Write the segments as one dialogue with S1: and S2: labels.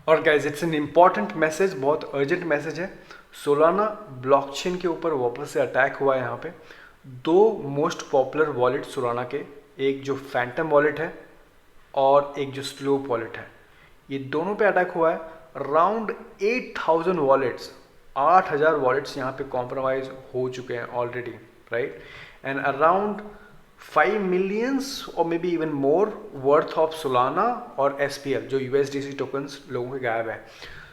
S1: और guys it's an important message, बहुत urgent message है। सोलाना ब्लॉकचेन के ऊपर वापस से अटैक हुआ है यहाँ पे। दो मोस्ट पॉपुलर वॉलेट सोलाना के, एक जो फैंटम वॉलेट है और एक जो स्लोप वॉलेट है, ये दोनों पे अटैक हुआ है। अराउंड 8000 वॉलेट्स, 8000 वॉलेट्स यहाँ पे कॉम्प्रोमाइज हो चुके हैं already, right. And around 5 millions or maybe even more worth of Solana और एसपीएल जो यूएसडीसी टोकन्स लोगों के गायब है।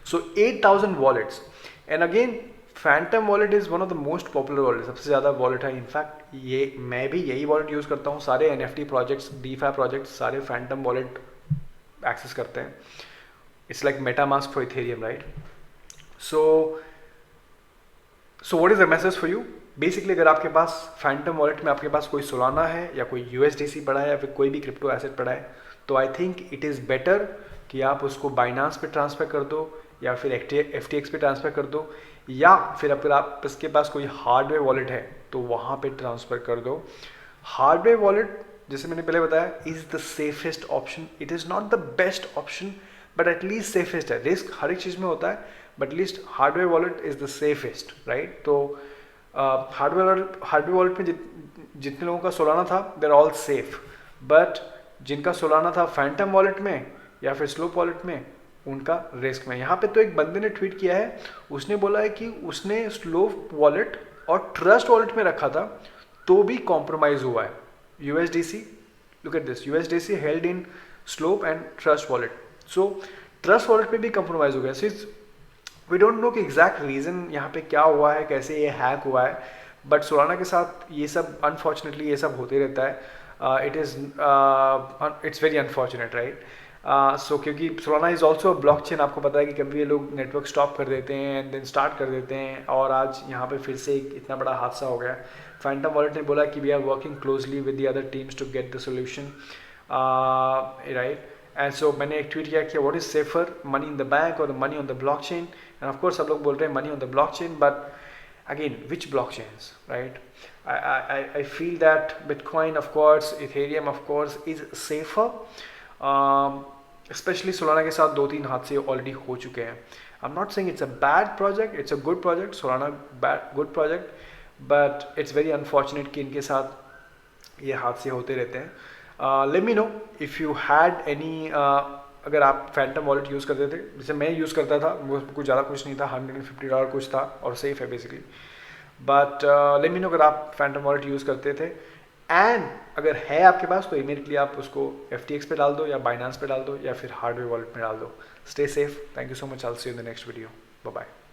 S1: So 8000 wallets. And again Phantom wallet is one of the most popular wallet, सबसे ज़्यादा वॉलेट है। इनफैक्ट ये मैं भी यही वॉलेट यूज़ करता हूँ। सारे एनएफटी प्रोजेक्ट्स, डीफाई प्रोजेक्ट्स सारे फैंटम वॉलेट एक्सेस करते हैं। It's like MetaMask for Ethereum, right. So what is the message for you? Basically अगर आपके पास फैंटम वॉलेट में आपके पास कोई सोलाना है या कोई यूएसडीसी पड़ा है या फिर कोई भी क्रिप्टो एसेट पड़ा है, तो I think it is better कि आप उसको बाइनांस पे ट्रांसफ़र कर दो या फिर एफटीएक्स पे ट्रांसफ़र कर दो, या फिर अगर आप इसके पास कोई हार्डवेयर वॉलेट है तो वहाँ पे ट्रांसफ़र कर दो। हार्डवेयर वॉलेट, जैसे मैंने पहले बताया, is the safest option. It is not the best option but at least safest है। रिस्क हर एक चीज़ में होता है but at least hardware wallet is the safest, right. तो हार्डवेयर वॉलेट में जितने लोगों का सोलाना था they are all safe, but जिनका सोलाना था फैंटम वॉलेट में या फिर स्लोप वॉलेट में, उनका रिस्क में। यहाँ पे तो एक बंदे ने ट्वीट किया है, उसने बोला है कि उसने स्लोप वॉलेट और ट्रस्ट वॉलेट में रखा था तो भी कॉम्प्रोमाइज़ हुआ है। USDC, look at this, USDC held in slope and trust wallet. So trust wallet में भी कॉम्प्रोमाइज़ हो गया। सो वी डोंट नो कि एग्जैक्ट रीज़न यहाँ पे क्या हुआ है, कैसे ये हैक हुआ है, बट सोलाना के साथ ये सब अनफॉर्चुनेटली ये सब होते रहता है। It's very unfortunate, right. So क्योंकि सोलाना इज़ ऑल्सो ब्लॉकचेन, आपको पता है कि कभी ये लोग नेटवर्क स्टॉप कर देते हैं एंड देन स्टार्ट कर देते हैं, और आज यहाँ पे फिर से एक इतना बड़ा हादसा हो गया। फैंटम वॉलेट ने बोला कि we are working closely with the other teams to get the solution, right. And so मैंने एक ट्वीट किया कि what is safer, money in the bank or the money on the blockchain. And of course सब लोग बोल रहे हैं money on the blockchain, but again which blockchains, right. I feel that Bitcoin, of course, Ethereum, of course, is safer. Especially Solana के साथ 2-3 हादसे already हो चुके हैं। I'm not saying it's a bad project, it's a good project, Solana good project, but it's very unfortunate कि इनके साथ ये हादसे होते रहते हैं। Let me know if you had any, अगर आप फैंटम वॉलेट यूज़ करते थे, जैसे मैं यूज़ करता था, वो कुछ ज़्यादा कुछ नहीं था, $150 कुछ था और सेफ है basically. But let me know अगर आप फैंटम वॉलेट यूज़ करते थे, एंड अगर है आपके पास तो इमीडिएटली आप उसको FTX पे डाल दो या बाइनांस पे डाल दो या फिर हार्डवेयर वॉलेट में डाल दो। Stay safe, thank you so much, I will see you in the next video, bye bye.